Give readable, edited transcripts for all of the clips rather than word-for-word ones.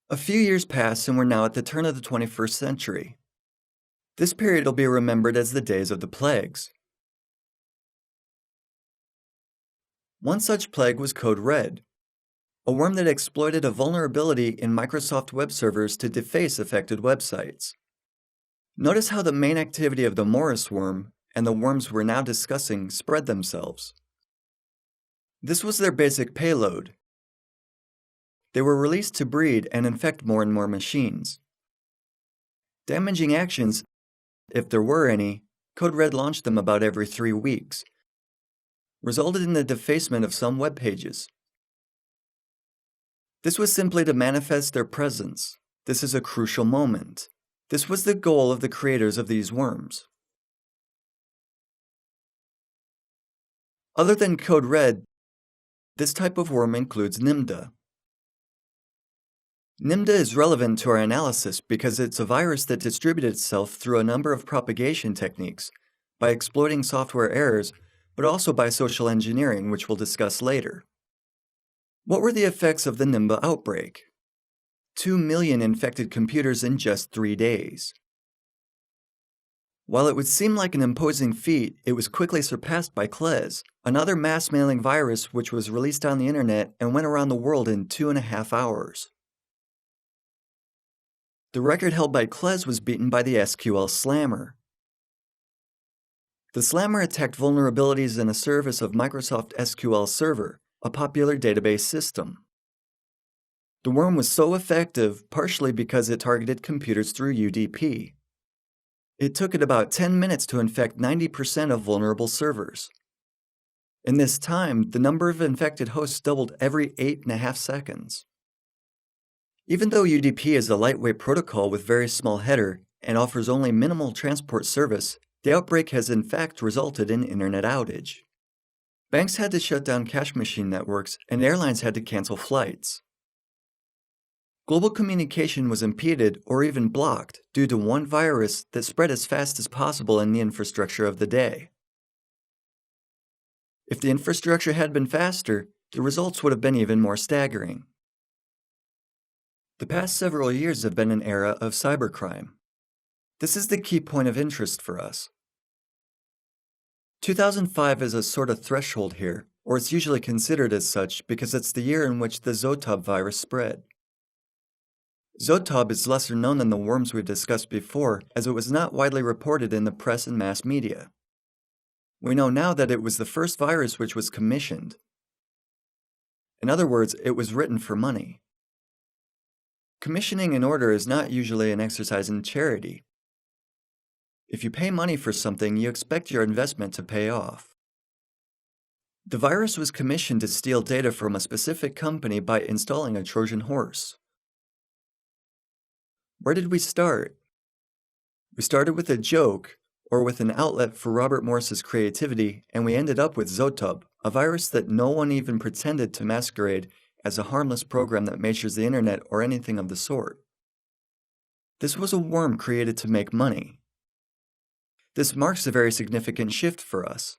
A few years pass and we're now at the turn of the 21st century. This period will be remembered as the days of the plagues. One such plague was Code Red, a worm that exploited a vulnerability in Microsoft web servers to deface affected websites. Notice how the main activity of the Morris worm and the worms we're now discussing spread themselves. This was their basic payload. They were released to breed and infect more and more machines. Damaging actions, if there were any, Code Red launched them about every 3 weeks, resulted in the defacement of some web pages. This was simply to manifest their presence. This is a crucial moment. This was the goal of the creators of these worms. Other than Code Red, this type of worm includes Nimda. Nimda is relevant to our analysis because it's a virus that distributed itself through a number of propagation techniques, by exploiting software errors, but also by social engineering, which we'll discuss later. What were the effects of the Nimda outbreak? 2 million infected computers in just 3 days. While it would seem like an imposing feat, it was quickly surpassed by Klez, another mass mailing virus which was released on the internet and went around the world in 2.5 hours. The record held by Klez was beaten by the SQL Slammer. The Slammer attacked vulnerabilities in a service of Microsoft SQL Server, a popular database system. The worm was so effective partially because it targeted computers through UDP. It took it about 10 minutes to infect 90% of vulnerable servers. In this time, the number of infected hosts doubled every 8.5 seconds. Even though UDP is a lightweight protocol with very small header and offers only minimal transport service, the outbreak has in fact resulted in internet outage. Banks had to shut down cash machine networks and airlines had to cancel flights. Global communication was impeded or even blocked due to one virus that spread as fast as possible in the infrastructure of the day. If the infrastructure had been faster, the results would have been even more staggering. The past several years have been an era of cybercrime. This is the key point of interest for us. 2005 is a sort of threshold here, or it's usually considered as such because it's the year in which the Zotob virus spread. Zotob is lesser known than the worms we've discussed before, as it was not widely reported in the press and mass media. We know now that it was the first virus which was commissioned. In other words, it was written for money. Commissioning an order is not usually an exercise in charity. If you pay money for something, you expect your investment to pay off. The virus was commissioned to steal data from a specific company by installing a Trojan horse. Where did we start? We started with a joke, or with an outlet for Robert Morris's creativity, and we ended up with Zotob, a virus that no one even pretended to masquerade as a harmless program that measures the internet or anything of the sort. This was a worm created to make money. This marks a very significant shift for us.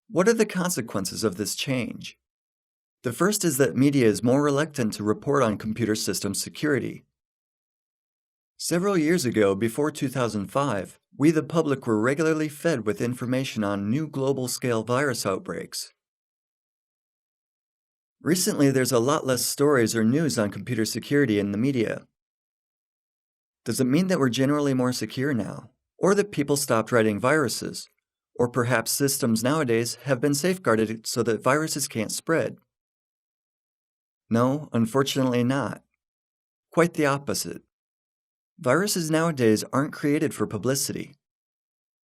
What are the consequences of this change? The first is that media is more reluctant to report on computer system security. Several years ago, before 2005, we the public were regularly fed with information on new global-scale virus outbreaks. Recently, there's a lot less stories or news on computer security in the media. Does it mean that we're generally more secure now? Or that people stopped writing viruses? Or perhaps systems nowadays have been safeguarded so that viruses can't spread? No, unfortunately not. Quite the opposite. Viruses nowadays aren't created for publicity.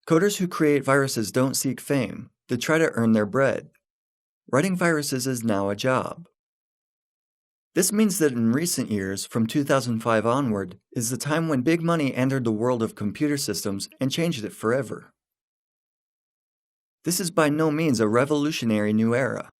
Coders who create viruses don't seek fame, they try to earn their bread. Writing viruses is now a job. This means that in recent years, from 2005 onward, is the time when big money entered the world of computer systems and changed it forever. This is by no means a revolutionary new era.